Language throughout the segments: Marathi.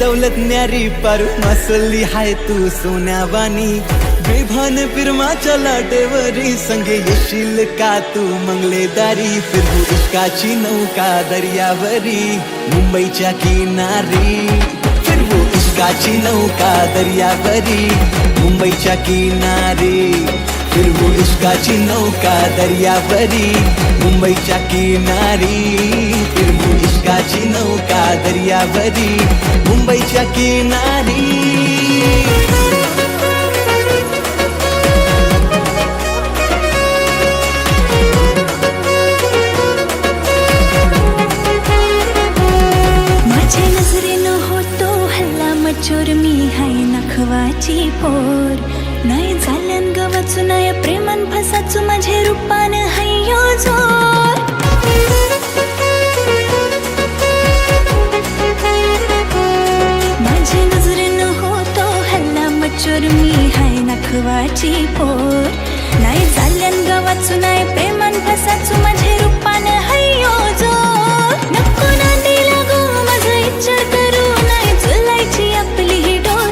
दौलत न्यारी पारू मासली हाय तू सोन्यावानी बेभान फिरमाच्या लाटेवरी संगे येशील का तू मंगलेदारी फिरू इश्काची नौका दर्यावरी मुंबईच्या किनारी फिरू इश्काची नौका दर्यावरी मुंबईच्या किनारी फिरू इश्काची नौका दर्यावरी मुंबईच्या किनारी फिरू इश्काची नौका दर्यावरी मुंबईच्या किनारी चोर मी हाय नखवाची पोर नाही झाल्यान गवाचू नाही प्रेमान फसाचू माझे रूपान हायो जोर माझे नजरेन होतो हल्ला मचोर मी हाय नखवाची पोर नाही झाल्यान गवाचू नाही प्रेमान फसाचू माझे रूपान हायो जोर नको ना दिला गो माझा विचार करू नाही झुलायची आपली ही डोर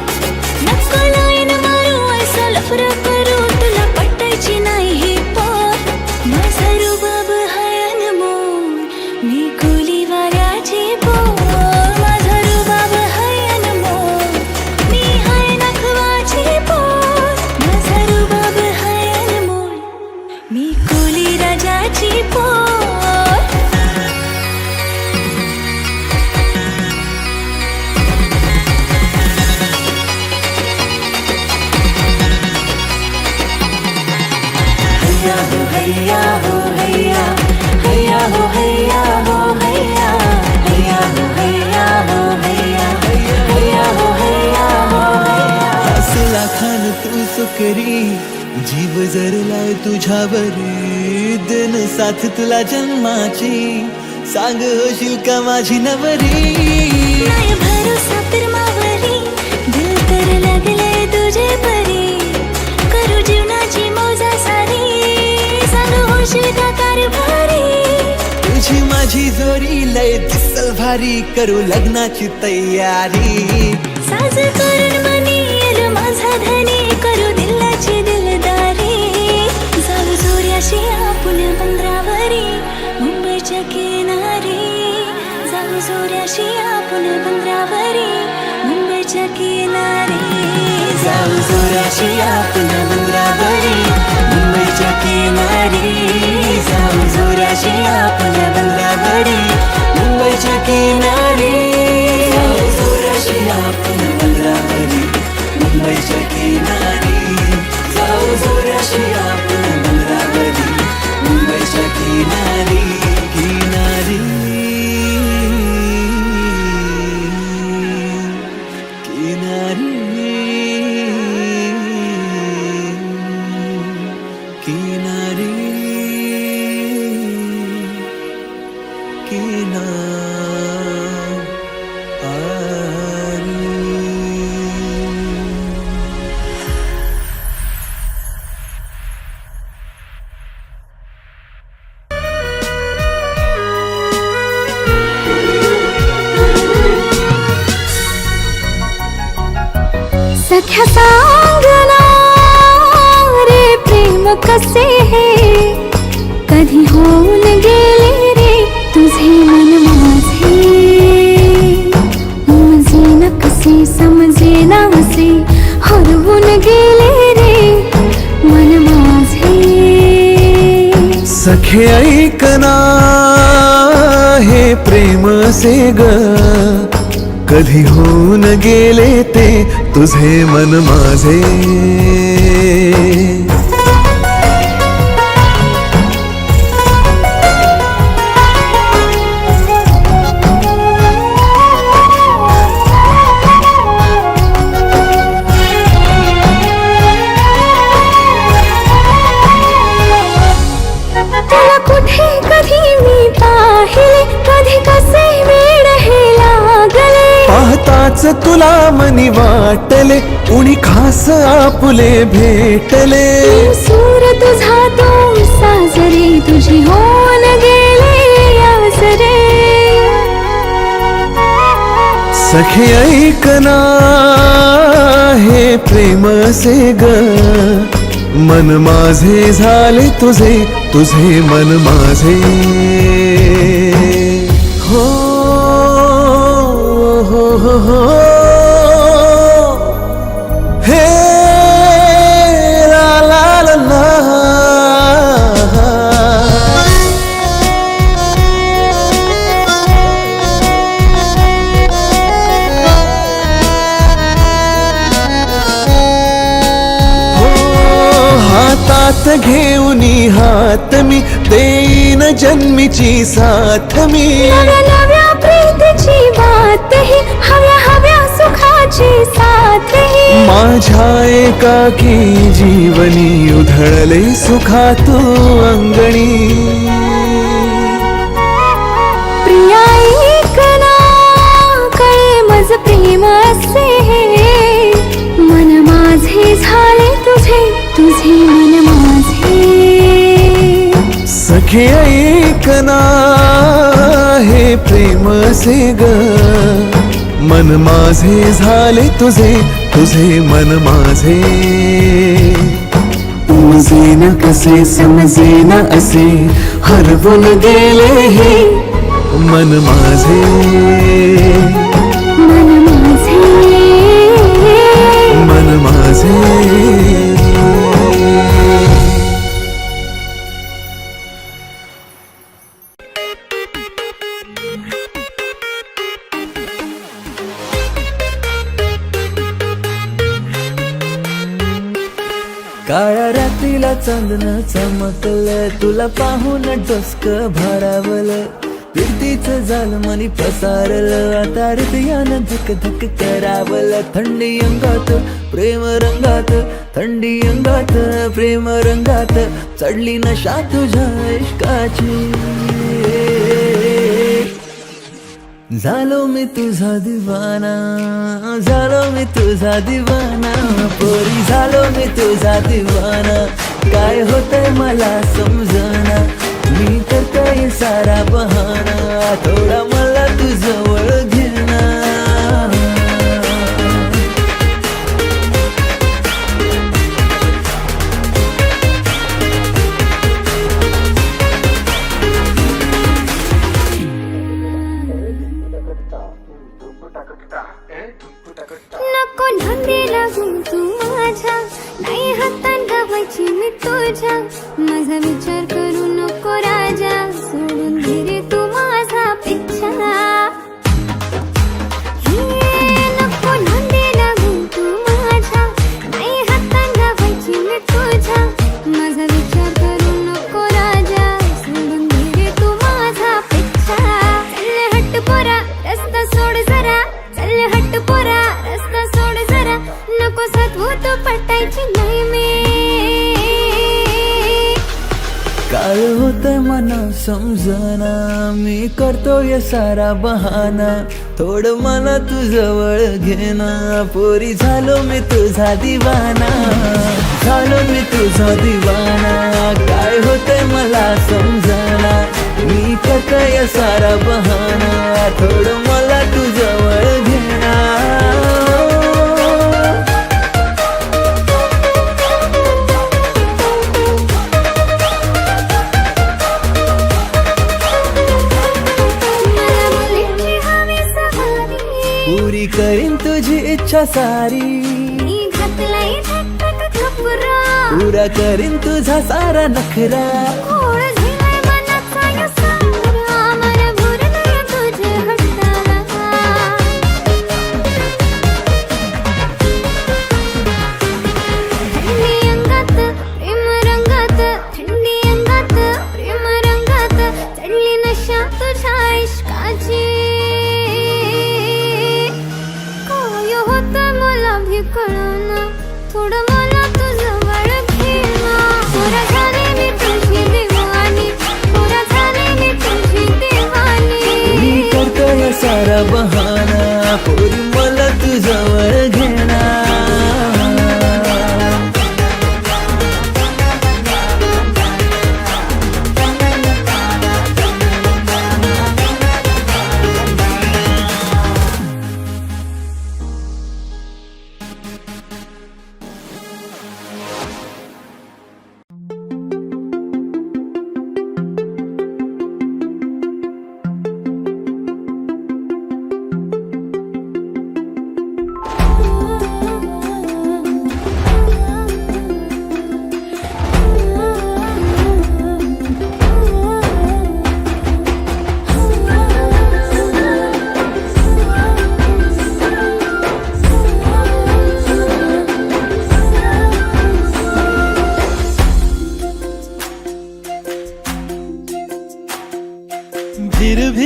नको लाईन मारू ऐसा लफरा करू तुला पटायची नाही ही पोर माझा रुबाब हाय अनमोल मी कोली वाऱ्याची पोर माझा रुबाब हाय अनमोल मी हाय नखवाची पोर माझा रुबाब हाय अनमोल मी कोली राजाची पोर हैया हो हैया हैया हो हैया हो हैया हैया हो हैया हो हैया हैया हो हैया हो हसला खान तू सुकरी जीव जरलाय तुझ्यावरी दिन साथ तुला जन्माची सांग होशील का माझी नवरी नाही भरोसा फिरमावरी दिल तर लागले तुझे परी करू जीवनाची मौजा सारी सांग होशील का कारभारी तुझी माझी जोरी लय दिसल भारी करू लग्नाची तयारी साज करून मनी येल माझा धनी करू दिलाची दिलदारी जाऊ जोऱ्याशी आपण बंदरावरी मुंबईच्या किनारी जाऊ जोऱ्याशी आपण बंदरावरी मुंबईच्या किनारी जाऊ जोऱ्याशी आपण बंदरावरी मुंबईच्या किनारी जाऊ जोऱ्याशी आपण बंदरावरी मुंबईच्या किनारी जाऊ जोऱ्याशी आपण बंदरावरी मुंबईच्या किनारी जाऊ जोऱ्याशी आपण बंदरावरी मुंबईच्या किनारी किनारी किनारी किनारी सख्या सांगना रे प्रेम कसे हे कधी होऊन गेले रे तुझे मन माझे उमजेना कसे समजेना असे हरवून गेले रे मन माझे सखे ऐकना हे प्रेम से ग कधी होऊन गेले ते तुझे मन माझे तुला कुठे कधी मी पाहिले कधी कसे वेड हे लागले पाहताच तुला मनी वाटले कुणी खास आपुले भेटले सूर तुझा तो साजरे तुझी होऊन गेले आसरे सखे ऐकना हे प्रेम असे ग मन माझे झाले तुझे तुझे मन माझे हो हो हो हो हे ला ला ला ला हातात घेऊनी हात मी देईन जन्मीची साथ मी नव्या नव्या प्रीतीची बात ही हव्या हव्या सुखाची साथ ही माझ्या एकाकी जीवनी उधळले सुखा तू अंगणी प्रिया ऐकना कळे मज प्रेम असे मन माझे झाले तुझे तुझे मन माझे सखे ऐकना हे प्रेम असे ग मन माझे झाले तुझे तुझे मन माझे उमजेन कसे समजेन असे हरवून गेले हे मन माझे मन माझे मन माझे काळ्या रात्रीला चांदणं चमकलं तुला पाहून डोसक भारावलं प्रीतीचं जाल मनी पसारलं आता हृदयानं धक धक करावलं थंडी अंगात प्रेम रंगात थंडी अंगात प्रेम रंगात चढली नशा तुझ्या इश्काची झालो मी तुझा दिवाना झालो मी तुझा दिवाना पोरी झालो मी तुझा दिवाना काय होतंय मला समजना मी तर काय सारा बहाना थोडा मला तुझवळ घेना नको धंदे लागू तू माझ्या नाही हातात गावायची मी तुझ्या माझा विचार करू नको राजा सोडून दे रे तू माझा पिच्छा नको धंदे लागू तू माझ्या नाही हातात गावायची मी तुझ्या माझा विचार करू नको राजा सोडून दे रे तू माझा पिच्छा चल हट पोरा रस्ता सोड जरा चल हट पोरा रस्ता सोड जरा नको साधवू तू पटायची नाही मी काय होतंय मला समजना मी करतोय सारा बहाना थोडं मला तुझवळ घेना पोरी झालो मी तुझा दिवाना झालो मी तुझा दिवाना काय होतंय मला समजना मी करतोय सारा बहाना थोडं मला तुझवळ घेना मला मुलीची हवी सहारी पुरी करीन तुझी इच्छा सारी मी घातलाय धकधक कपुरा पुरा करीन तुझा सारा नखरा घोळ झालाय मनाचा या सारा मन भरलंय तुझे हट्टाला थंडी अंगात प्रेम रंगात थंडी अंगात प्रेम रंगात चढली नशा तुझ्या इश्काची काय होत मला भी कळना थोडं मला तुझं वळ घेणं पुरा झाले मी तुझी दिवानी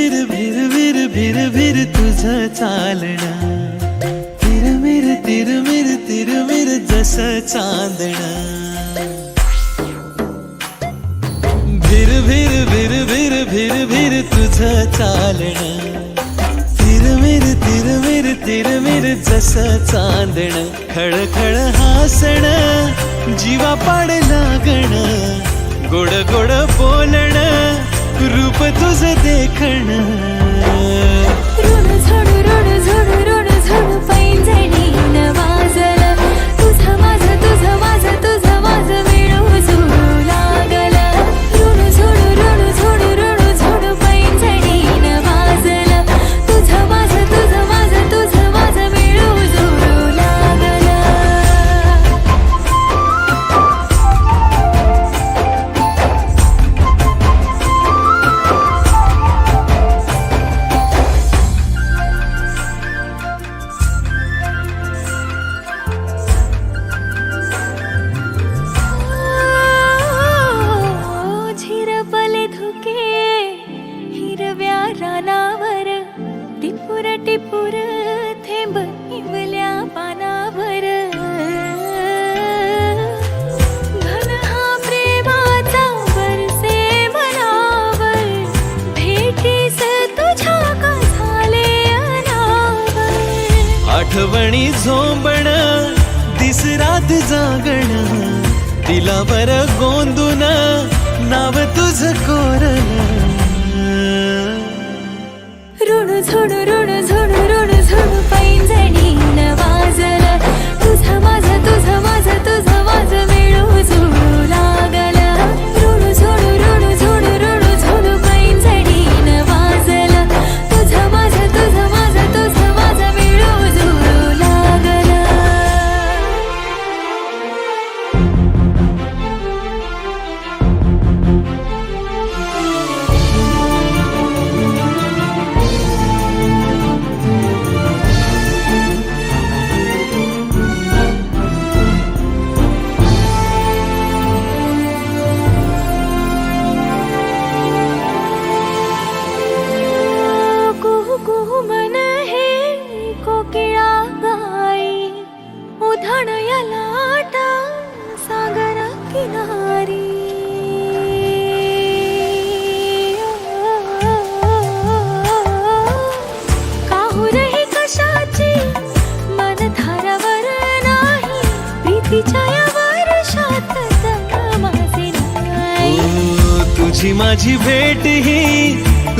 भिर भिर भिर भिर भिर तुझं चालणं तिरमिर जसं चांदणं भिर भिर भिर भिर भिर भिर तुझं चालणं तिरमिर जसं चांदणं खळखळ हासणं जीवा पाड लागणं गोड गोड बोलणं रूप तुझं देखणं ऋण झोड पैंजणीन वाजलं तुझं माझं मिळू जुळू लागलं ऋण झोड पैंजणीन वाजलं तुझं माझं मिळू जुळू लागलं झिरपले धुके हिरव्या रानावर टिपूर थेंब इवल्या पानावर घन हा प्रेमाचा बरसे मनावर भेटीस तुझ्या का झाले अनावर आठवणी झोंबण दिस रात जागण दिलावर गोंदून नाव तुझं कोरलं ऋण झोड पैंजणीन वाजलं तुझं माझं मिळू जुळू लागलं ऋण झोड पैंजणीन वाजलं तुझं माझं मिळू जुळू लागलं कुहू मन हे कोकिळा गाई उधाण या लाटा सागर किनारी काहूर ही कशाची मन धारावर नाही प्रीतीच्या या वर्षात माझे नाही ओ, तुझी माझी भेट ही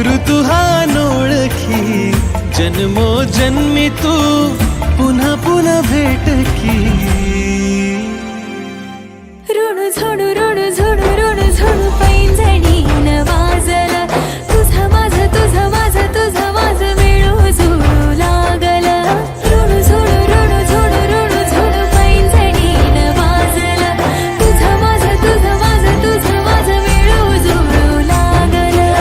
ऋतू हा नोळखी जन्मो जन्मी तू पुन्हा पुन्हा भेट की ऋण झोड पैंजणीन वाजलं तुझं माझं मिळू जुळू लागलं ऋण झोड पैंजणीन वाजलं तुझं माझं मिळू जुळू लागलं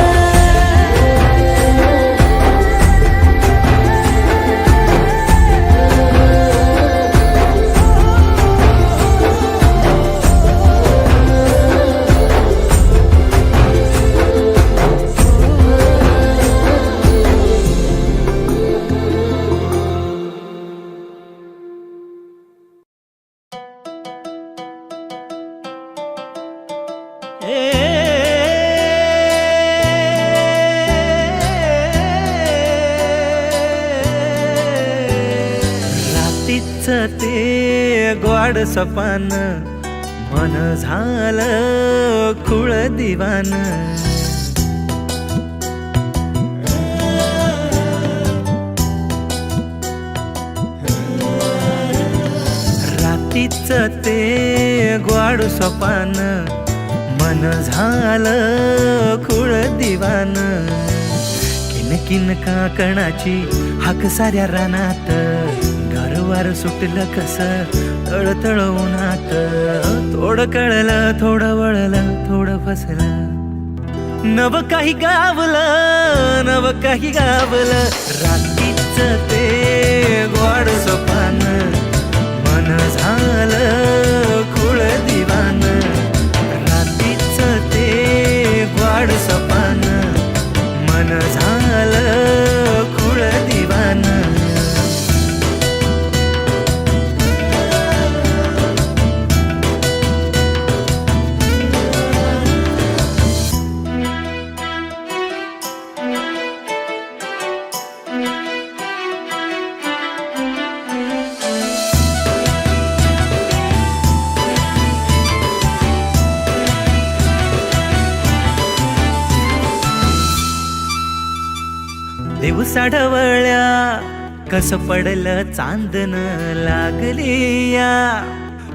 रात्रीच ते गोड सपान मन झालं खुळ दिवान रात्रीच ते गोड सपान मन झालं खुळ दिवान किन काकणाची हाक साऱ्या रानात गारवार सुटलं कस तळतळ उन्हात थोडं कळलं थोडं वळलं थोडं फसलं नव काही गावलं रात्रीच ते गोड सोपान मन झालं खुळ दिवान रात्रीच ते गोड सोपान मन झालं दिवसा ढवळ्या कस पडलं चांदन लागली या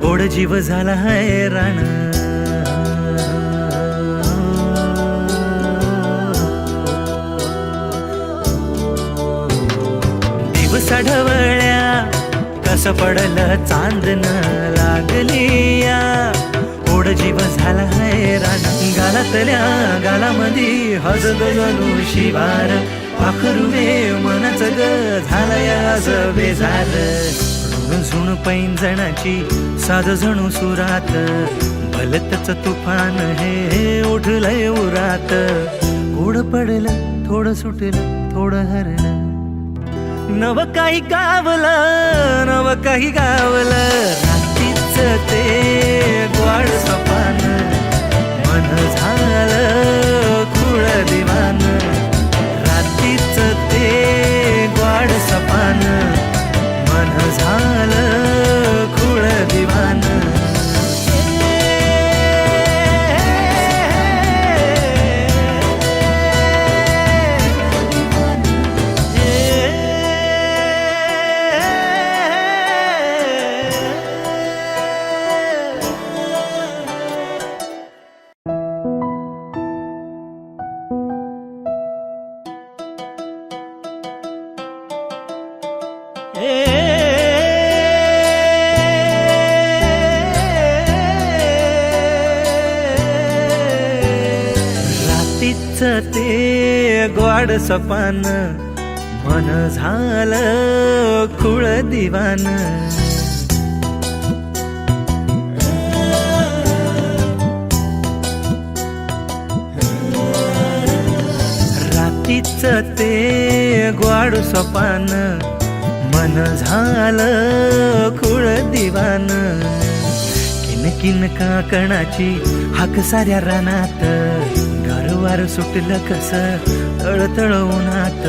ओढ जीव झाला हैराण दिवसा ढवळ्या कस पडलं चांदन लागली या ओढ जीव झाला हैराण गालातल्या गालामधी हजग जणू शिवार पाखरुवे मनच ग झालंय बेजार झुण पैंजणाची साध जणू सुरात भलतच तुफान हे उठलंय उरात कोड पडलं थोडं सुटलं थोडं हरलं नव काही गावलं नव काही गावलं रात्रीच ते ग्वाड सपान मन झालं खुळ दिवान रात्रीच ते ग्वाड सपान मन झालं खुळ दिवान रात्रीच ते ग्वाड सपान मन झालं खुळ दिवान रात्रीच ते ग्वाड सपान मन झालं खुळ दिवान किन काकणाची हाक साऱ्या रानात गारवार सुटलं कस तळतळ उन्हात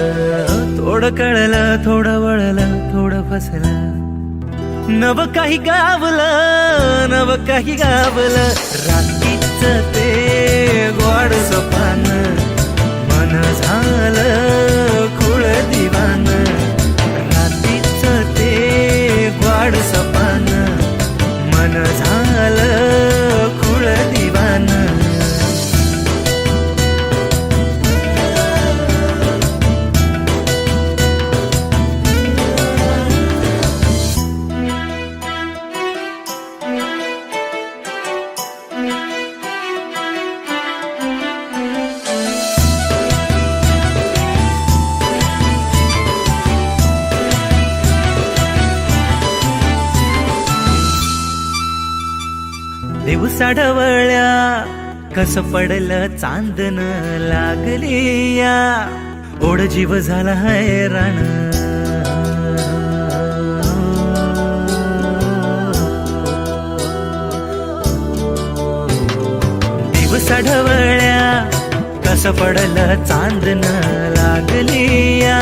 थोडं कळलं थोडं वळलं थोडं फसलं नव काही गावलं नव काही गावलं रात्रीच ते ग्वाड सपान मन झालं खुळ दिवान रात्रीच ते ग्वाड सपान मन झालं खुळ दिवान दिवसा ढवळ्या कस पडलं चांदन लागली या ओढ जीव झाला हैराण दिवसा ढवळ्या कस पडलं चांदन लागली या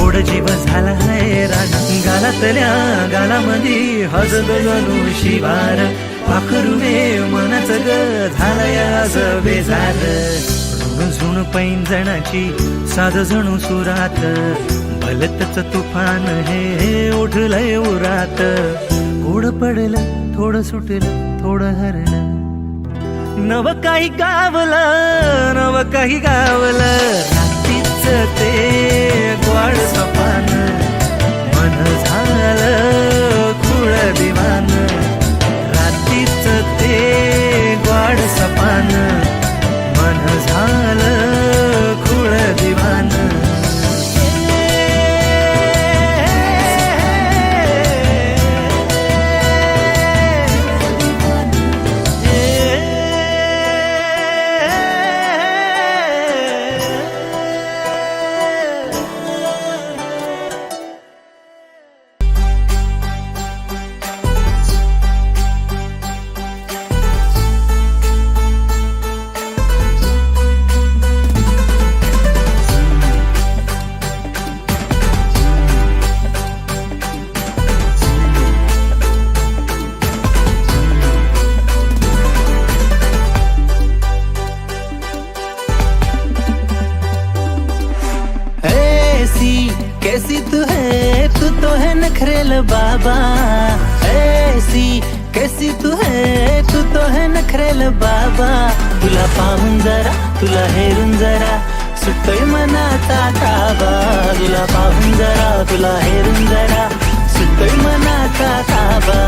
ओढ जीव झाला हैराण गालातल्या गालामधी हजग जणू शिवार पाखरुवे मनच ग झालंय बेजार झुण पैंजणाची साध जणू सुरात भलतच तुफान हे उठलंय उरात कोड पडलं थोडं सुटलं थोडं हरलं नव काही गावलं नव काही गावलं रात्रीच ते ग्वाड सपान मन झालं खुळ दिवान रात्रीच ते ग्वाड सपान मन झालं खुळ दिवान बाबा. ऐसी कैसी तू है, तू तो है नखरेल बाबा. तुला पाहून जरा, तुला हेरून जरा सुटतोय मनाचा ताबा. तुला पाहून जरा, तुला हेरून जरा सुटतोय मनाचा ताबा.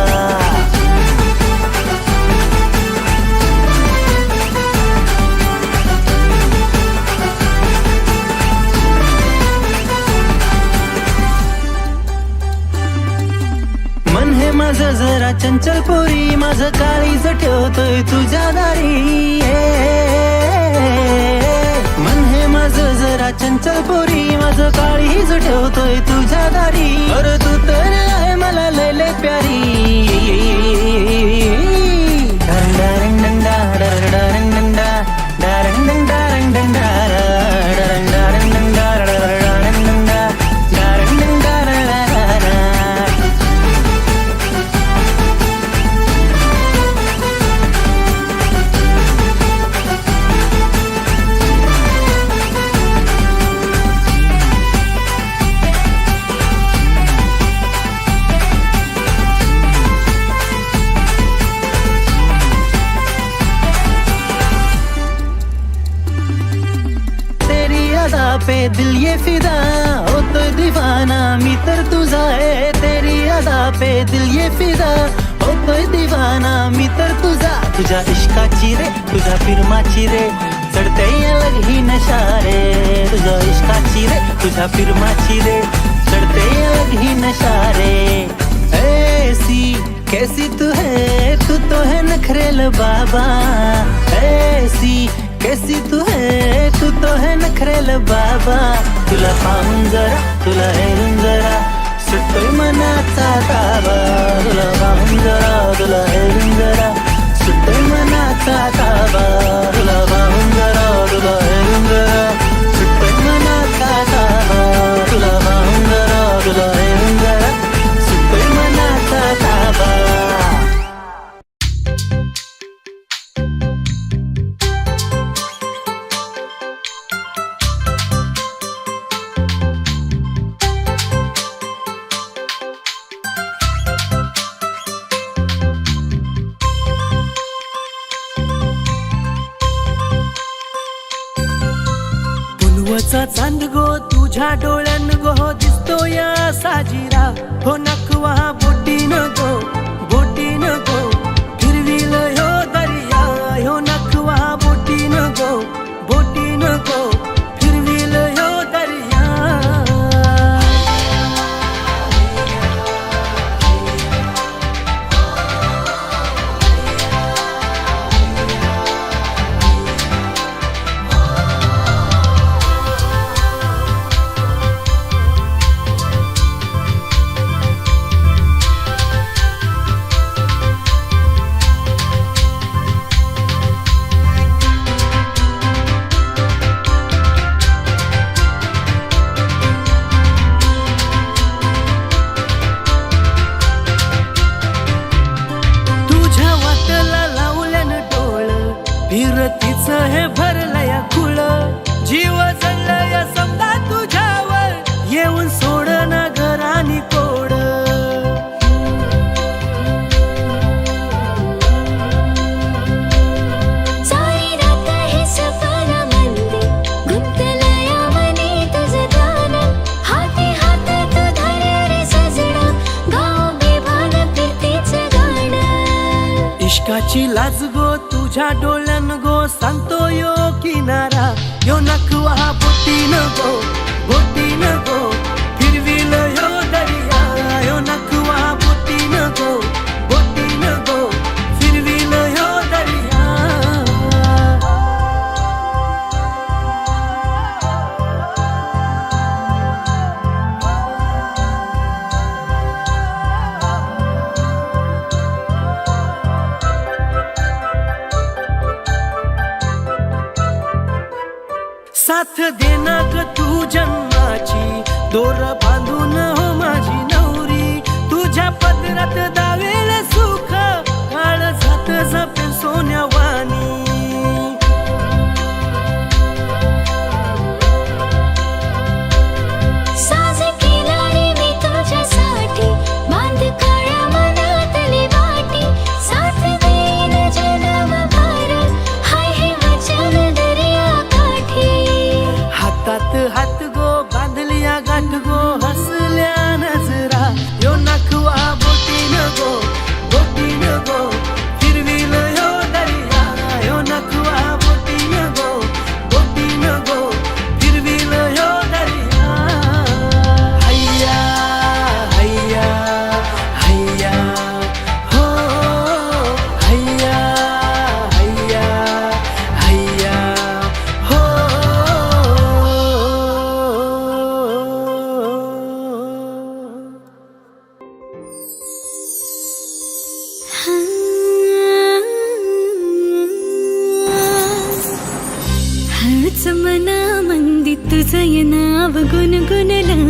मन हे माझं जरा चंचल पोरी, माझं काळीज ठेवतोय तुझ्या दारी. मन हे माझं जरा चंचल पोरी, माझं काळीज ठेवतोय तुझ्या दारी. अरे तू तर आहे मला लय प्यारी. डरंडा डरंडा डरंडा डरंडा पे दिल ये फिदा होतोय दीवाना मी तर तुझा आहे. तेरी अदा पे दिल ये फिदा होतोय दीवाना मी तर तुझा. तुझ्या इश्काची रे, तुझ्या फिरमाची रे चढते अलग ही नशा रे. तुझ्या इश्काची रे, तुझ्या फिरमाची रे चढते अलग ही नशा रे. ऐसी कैसी तू है, तू तो है नखरेल बाबा. ऐसी कैसी तू है, तू तो है नखरेल बाबा. तुला पाहून जरा, तुला हेरून जरा सुटतोय मनाचा ताबा. तुला पाहून जरा, तुला हेरून जरा सुटतोय मनाचा ताबा. तुला पाहून जरा, तुला हेरून जरा सुटतोय मनाचा ताबा. तुला पाहून जरा, तुला हेरून जरा सुटतोय मनाचा ताबा. पूर्वचा चांद गो तुझ्या डोळ्यान गो दिसतो या साजिरा. हो नकवा बोटीन गो, बोटीन गो फिरविल ह्यो दर्या. ह्यो नकवा बोटीन गो, बोटीन गो फिरविल ह्यो दर्या. फिरतीच हे भरलया खुळ, जीव जळलया समजा तुझ्यावर. येऊन सोड ना घरानी कोड. इश्काची लाज गो तुझ्या डोळ्यान गो सांगतो यो किनारा. यो नखवा बोटीन गो, बोटीन गो फिरविल यो दर्या. यो नखवा बोटीन गो, बोटीन गो फिरविल यो दर्या. साथ देना ग तू जन्माची, दोर बांधून हो माझी नवरी. तुझ्या पदरात दावेल सुख, काळ जात जपे सोन्यावानी. साज केला रे मी तुझ्यासाठी, मना मंदी तुझं नाव गुणगुणलं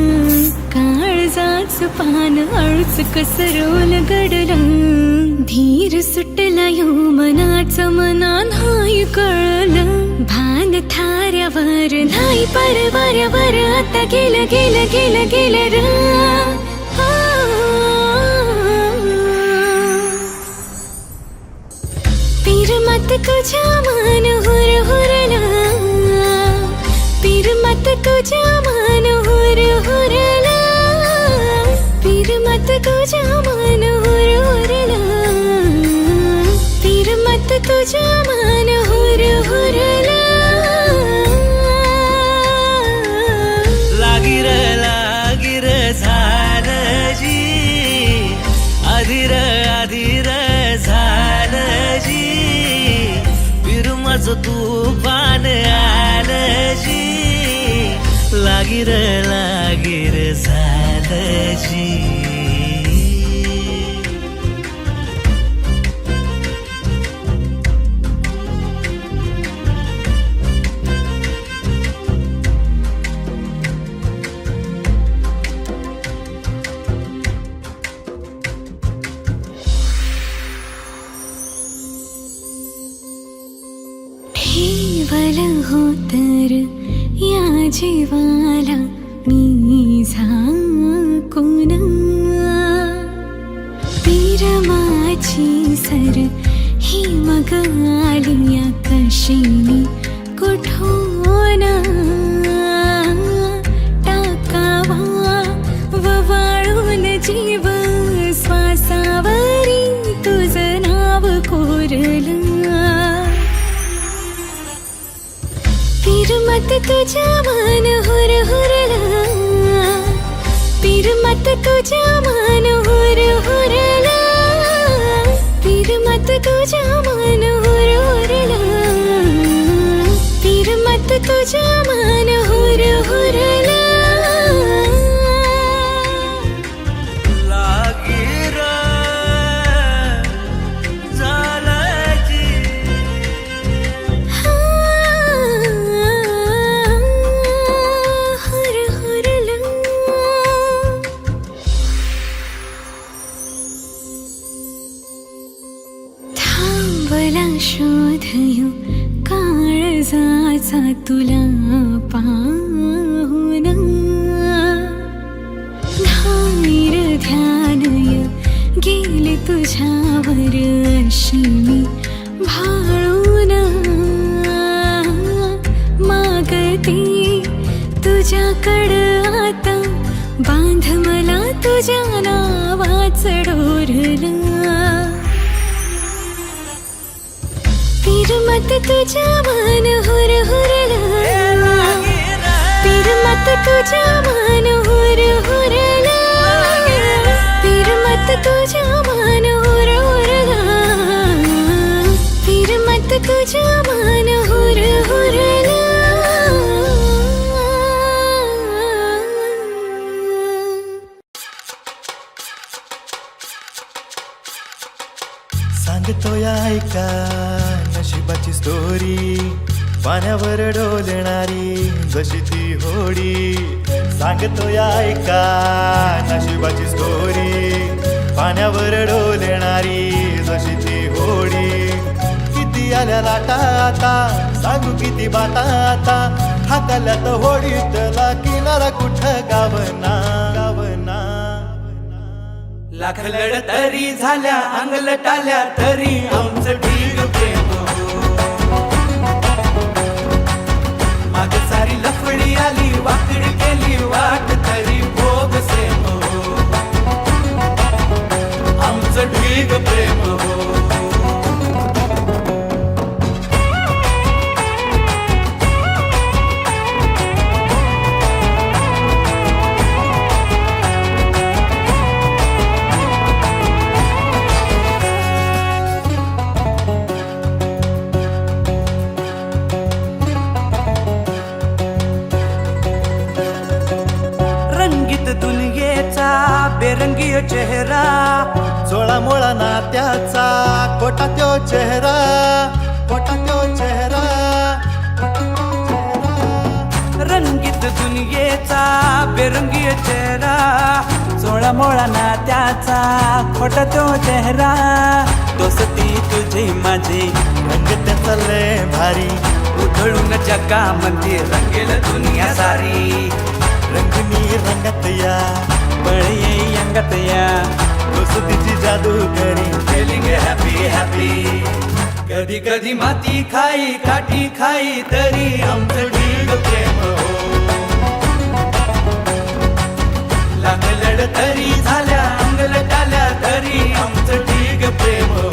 काळजाच पान अळूच कसरोल गडलं धीर सुटला यो मनाचं मना नाही कळलं भान थाऱ्यावर नाही परवाऱ्यावर आता गेलं गेलं गेलं गेलं र पीर मत तुझ्या मान हुर हुरला पीर मत तुझ्या मान हुर हुरला पीर मत तुझ्या मान हुर हुरला पीर मत तुझ्या मान हुर हुरला लागिर झालं जी अधीर अधीर झालं जी माझं तुफान आलं जी लागिर झालं जी ठेवल हो तर या जीवाला मी झाकून पीर माझी सर ही मग आली आकाशिनी कुठून टाकावा ववाळून जीव श्वासावरी तुझं नाव कोरलं पीर मत तुझ्या मान हुर हुरला पीर मत तुझ्या मान हुर हुरला पीर मत तुझ्या मान हुर हुरला पीर मत तुझ्या मान हुर हुरला शोधयो काळजाचा तुला पाहून धाईर ध्यानय गेले तुझ्यावर अशी मी भाळून मागते तुझ्याकडं आता बांध मला तुझ्या नावाचं डोरलं पीर मत तुझ्या मान हुर हुरला पीर मत तुझ्या मान हुर हुरला पीर मत तुझ्या मान हुर हुरला पीर मत तुझ्या मान हुर हुरला सांगतो या ऐका नशिबाची स्टोरी पाण्यावर डोलणारी जशी ती होडी सांगतो या ऐका नशिबाची स्टोरी पाण्यावर डोलणारी जशी ती होडी किती आल्या लाटा आता सांगू किती बाटा आता हाकाल्यात होडीतला किनारा कुठं गावना गावना लाख लढ तरी झाल्या अंगलटाल्या तरी आमचं ठीक प्रेम माग सारी लफडी आली वाकडी केली वाट तरी भोग सेम आमचं ठीक प्रेम बेरंगी चेहरा सोळा मोळा नात्याचा कोटा त्यो चेहरा कोटा त्यो चेहरा रंगीबेरंगी चेहरा, 16 मोळा नात्याचा खोटा तो चेहरा. दोस्ती तुझी माझी रंग त्याचा लय भारी, उधळून जगामध्ये रंगेल दुनिया सारी. रंगनी रंगात या, बळ येई अंगात या, दोस्तीची जादू करी. Feeling happy happy. कधी कधी माती खाई काठी खाई तरी आमचं ढीग प्रेम हो. लागलड तरी झाल्या अंगल टाल्या तरी आमचं ढीग प्रेम हो.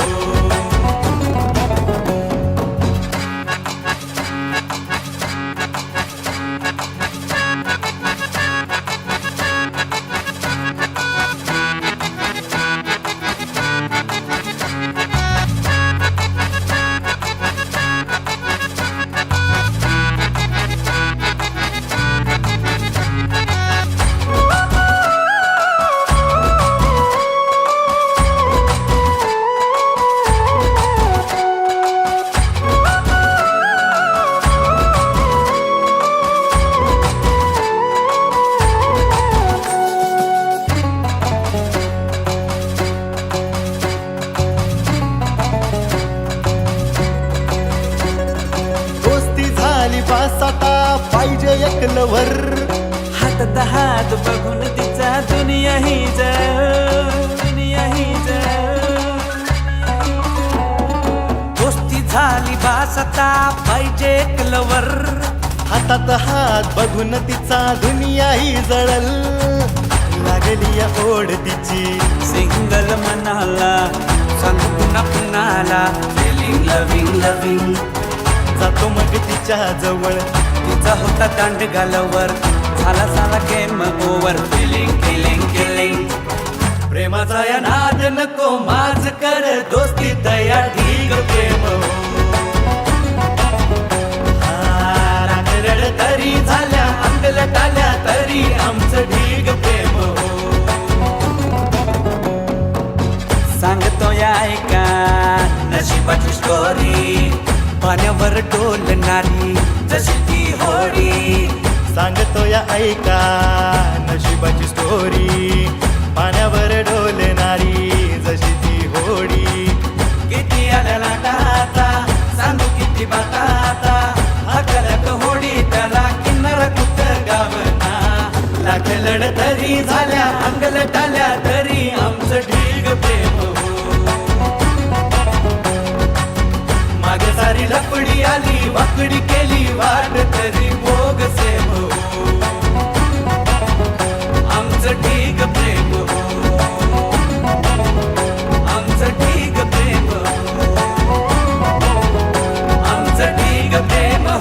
आता पाहिजे एक लवर. हातात हात बघून तिचा दुनिया ही दुनिया ही दोस्ती झाली बास आता पाहिजे एक लवर. हातात हात बघून तिचा दुनिया ही जळल. लागली या ओढ तिची सिंगल मनाला सांगू पुन्हा पुन्हाला. Feeling loving loving. जातो मग तिच्या जवळ, तिचा होता दांड गालावर, झाला साला game over. Feeling killing killing. प्रेमाचा या नाद नको माझ कर, दोस्ती तया ढीग प्रेम हो. रांगरड तरी झाल्या अंगल टाल्या तरी आमचं ढीग प्रेम हो. सांगतो या ऐका नशिबाची स्टोरी, पाण्यावर डोलणारी जशी ती होडी. सांगतो या ऐका नशिबाची स्टोरी, पाण्यावर डोलणारी जशी ती होडी. किती आल्या लाटाचा सांगू किती बाताचा, हकलक होडी त्याला किन्नर कुठ गावना. लागलड तरी झाल्या अंगल टाल्या तरी आमचं ढीग प्रेम हो. माग सारी लपडी आली वाकडी केली वाट तरी भोग सेम हो. आमचं ढीग प्रेम हो. आमचं ढीग प्रेम हो. आमचं ढीग प्रेम हो.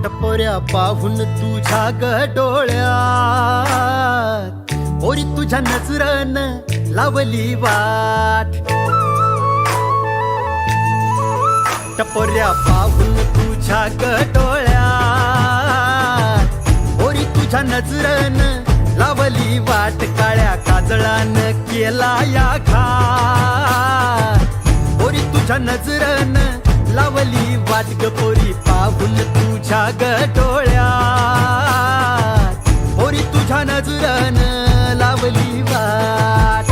टपोऱ्या पाहून तुझ्या ग डोळ्यात, ओरी तुझ्या नजरन लावली वाट. टपोऱ्या पाहून तुझ्या ग डोळ्यात, ओरी तुझ्या नजरन लावली वाट. काळ्या काजळान केला या घाट, ओरी तुझ्या नजरन लावली वाट ग पोरी. पाहून तुझ्या ग डोळ्यात, पोरी तुझ्या नजरन लावली वाट.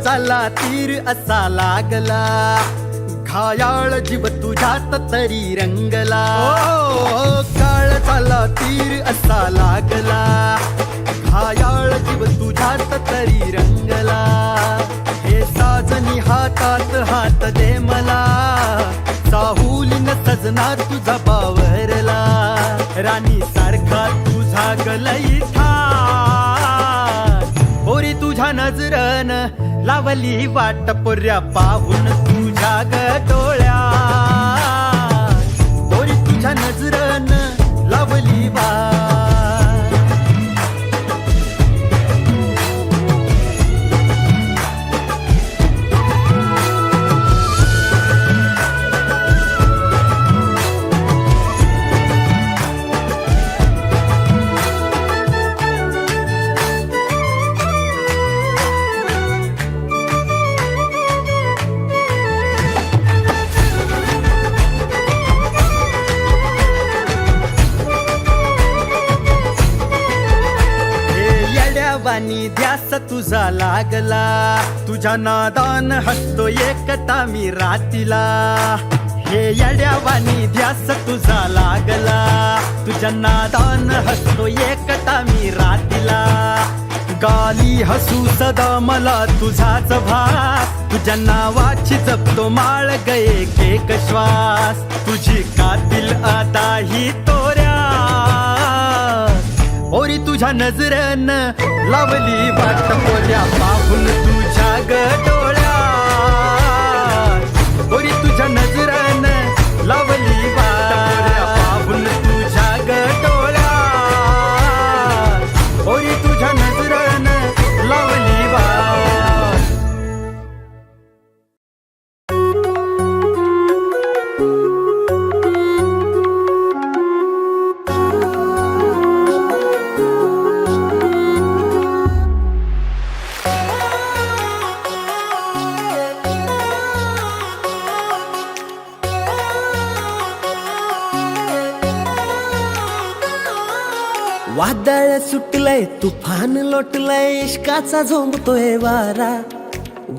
झाला तीर असा लागला, घायाळ जीव तुझ्यात तरी रंगला. काळ झाला तीर असा लागला, घायाळ जीव तुझ्यात हात दे मला, चाहुलीन सजणार तुझा बावरला, राणी सारखा तुझा गलई ठार. पोरी तुझ्या नजरन लावली वाट पोऱ्या पाहून तुझ्या गटोळ्या, पोरी तुझ्या नजरन लावली वाट. वाणी ध्यास तुझा लागला, तुझ्या नादान हसतो एकटा मी रातीला. हे येड्यावानी ध्यास तुझा लागला, तुझ्या नादान हसतो एकटा मी रातीला. गाली हसू सदा मला तुझाच भास, तुझ्या नावाची जपतो माळ गये एक श्वास. तुझी कातील आता ही तोऱ्या, पोरी तुझ्या नजरन लावली वाट पोऱ्या पाहून तुझ्या गडोळ्या, पोरी तुझ्या नजरन लावली वाट पोऱ्या पाहून तुझ्या गडोळ्या, पोरी तुझ्या नजरन लावली वाट. वादळ सुटलंय तुफान लोटलंय इश्काचा झोंबतोय वारा.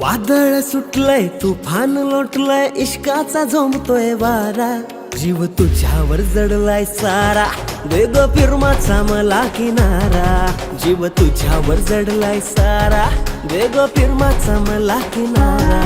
वादळ सुटलंय तुफान लोटलंय इश्काचा झोंबतोय वारा. जीव तुझ्यावर जडलाय सारा, वेग फिरमाचा मला किनारा. जीव तुझ्यावर जडलाय सारा, वेग फिरमाचा मला किनारा.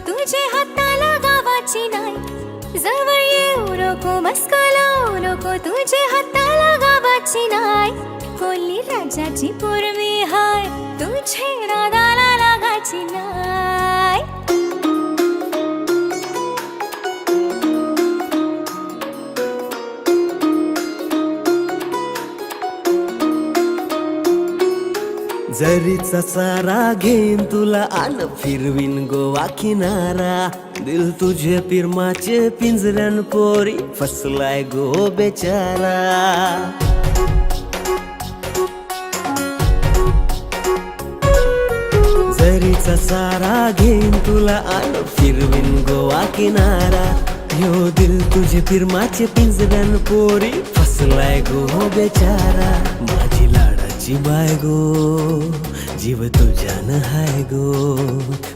तुझे हाताला गावाची नाही, जवळ येऊ नको मस्का लावू नको, तुझे हाताला गावाची नाही. कोल्ही राजाची पूर्वी हाय, तुझे नादाला लागायची नाही. जरीचा सारा घेईन तुला आन फिरवीन गोवा किनारा. दिल तुझे पिरमाचे पिंजऱ्यान पोरी फसलाय गो बेचारा. जरीचा सारा घेईन तुला आन फिरवीन गोवा किनारा. ह्यो दिल तुझे पिरमाचे पिंजऱ्यान पोरी फसलाय गो बेचारा. माझी लाडाची बाय गो, जीव तुझ्यान हाय गो.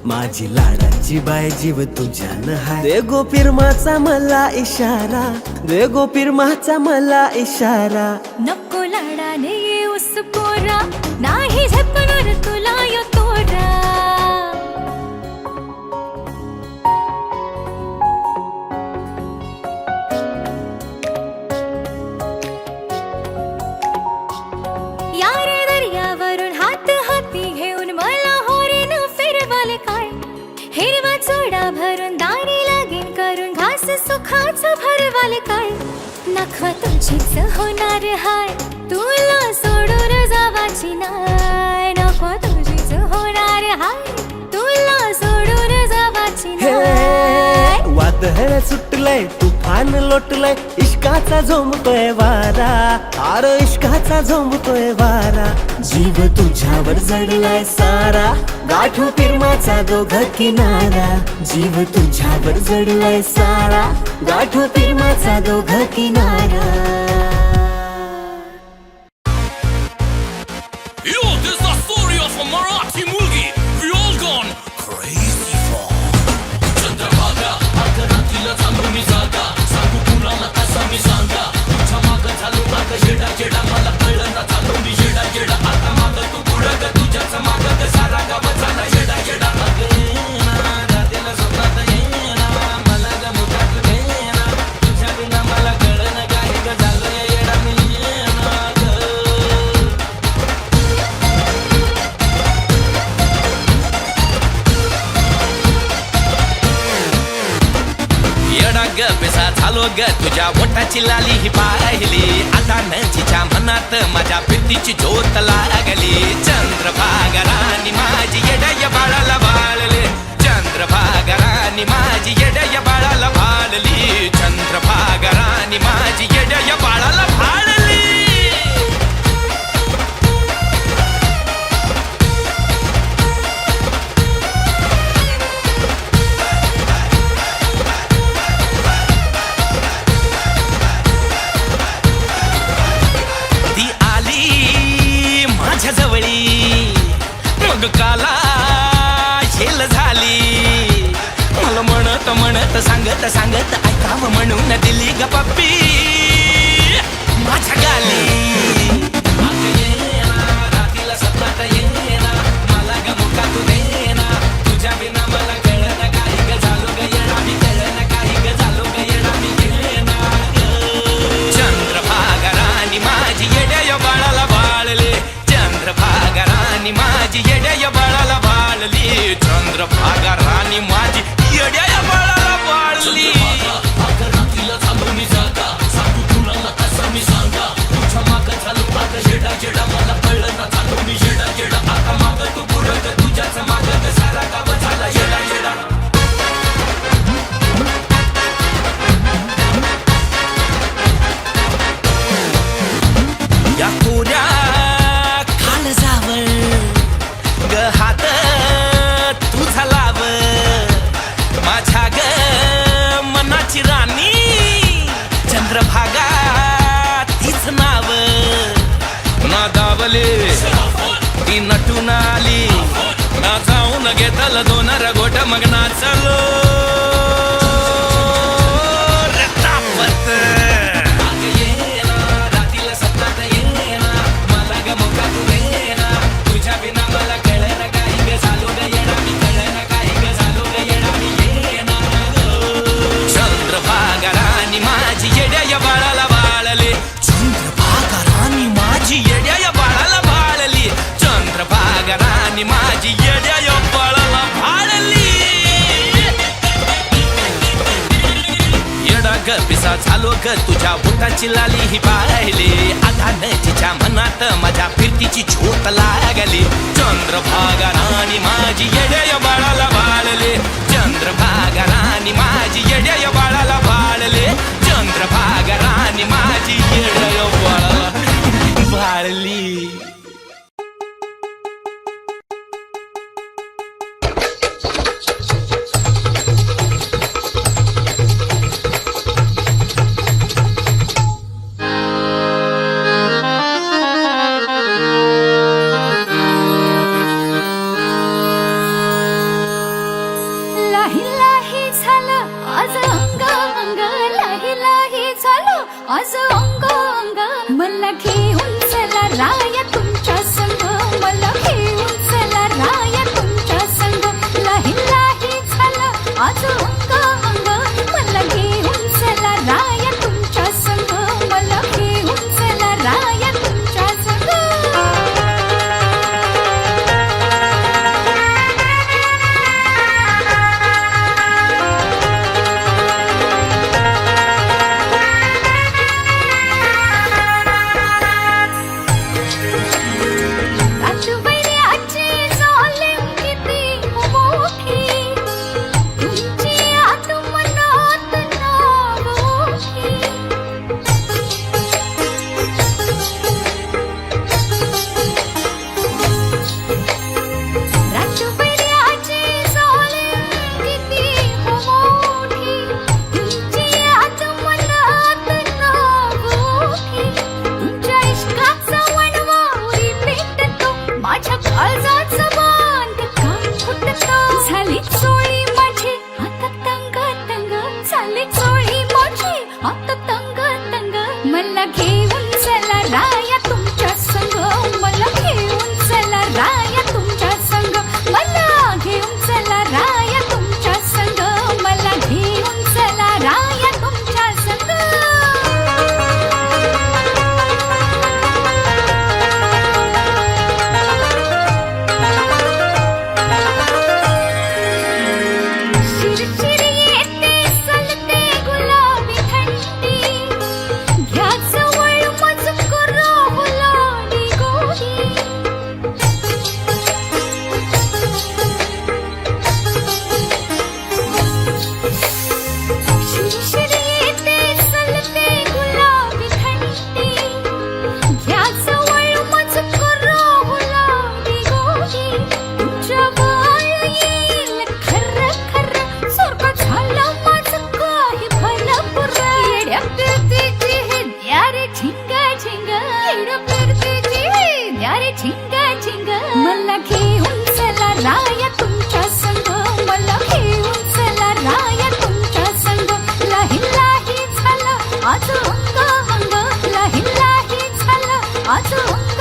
माझी लाडाची बाय जीव तुझ्यान हाय. दे गो पिरमाचा मला इशारा, दे गो पिरमाचा मला इशारा. नको लाडाने येऊस पोरा, नाही झेपणार तुला यो तोरा. यार दर्यावरून हात हाती घेऊन मला होरीन फिरवाल काय. हिरवा चोडा भरून दारी लागेल करून घास सुखाचं भरवाल काय. नख तुझीच होणार हाय, तुला सोडून जावाची नाय. नको तुझीच होणार हाय, तुला सोडून जावाची नाय. वादळ सुटलंय तुफान लोटलंय इश्काचा झोंबतोय वारा. आर इश्काचा झोंबतोय वारा. जीव तुझ्यावर जडलाय सारा, गाठू पिरमाचा दोघ किनारा. जीव तुझ्यावर जडलाय सारा, गाठू पिरमाचा दोघ किनारा. Yo, this is the story of a Marathi movie. We all gone crazy. ग तुझ्या ओठाची लाली ही पाहिली आता नजीच्या मनात माझ्या प्रीतीची ज्योत लागली चंद्रभागा राणी माझी येड्या बाळाला बाळले चंद्रभागा राणी माझी येड्या बाळाला भाळली चंद्रभागा राणी माझी येड्या बाळाला भाळली ती आली माझ्या जवळी मग काला झेल झाली मला म्हणत म्हणत सांगत सांगत ऐकावं म्हणून दिली ग पप्पी माझ्या गाली रात्रीला सपनात येना मला ग मुका तू देना तुझ्या बिना मला कळलं काही ग झालो ग येणा मी कळलं काही ग झालो ग येणा मी येणा चंद्रभागा राणी माझी येड्या बाळाला बाळले चंद्रभागा राणी माझी येड्या बाळाला बाळली चंद्रभागा राणी माझी येड्या बाळाला बाळली रात्रीला झालो मी जागा सांगू तुला ना कसं मी सांगा तुझ्या माग झालो पाग जेडा जेडा मला कळलं ना झालो मी जेडा जेडा आता माग तू पुढं तुझ्याच माग सारा गाव झाला जेडा जेडा या कोऱ्या काळजावर ग हात तुझा लाव माझ्या ग मनाची राणी चंद्रभागा तीच नाव ना दावले ती नटून आली ना जाऊन घेतलं दोन रगोट मग नाचलो रे तापत रात्रीला सपनात येना मला ग मुका तू देना तुझ्या बिना मला कळलं काही ग झालो ग येणा मी कळलं काही ग झालो ग येणा मी येणा चंद्रभागा राणी माझी येड्या बाळाला बाळले चंद्रभागा राणी माझी येड्या बाळाला बाळली चंद्रभागा राणी माझी येड्या बाळाला भाळली येडा ग पिसा झालो ग तुझ्या बोटाची लाली ही पाहिली आता नजीच्या मनात माझ्या फिरतीची झोत लागली चंद्रभागा राणी माझी येड्या बाळाला बाळले चंद्रभागा राणी माझी येड्या बाळाला बाळले चंद्रभागा राणी माझी येड्या बाळाला बाळली लाही लाही झालं आज अंग अंग लाही लाही झालं आज अंग अंग मला घेऊन चला राया तुमच्या संग मला घेऊन चला राया तुमच्या संग लाही लाही झालं आज अंग अंग मला घेऊन चला राया तुमच्या संग मला घेऊन चला राया तुमच्या संग राजवैऱ्याची जालिम किती मोठी तुमची आत्मनात नावोठी राजवैऱ्याची जालिम किती मोठी तुमची आत्मनात नावोठी तुमच्या इश्काचा वनवारी पेटतो माझ्या काळजाचा बांध काय फुटतो झाली चोळी माझी आता तंग तंग झाली चोळी माझी आता तंग तंग मला घेऊन चला राया तुमच्या संग मला घेऊन चला राया तुमच्या संग मला घेऊन चला राया तुमच्या संग मला घेऊन चला राया तुमच्या संग शिरशिर येते सलते गुलाबी थंडी माझं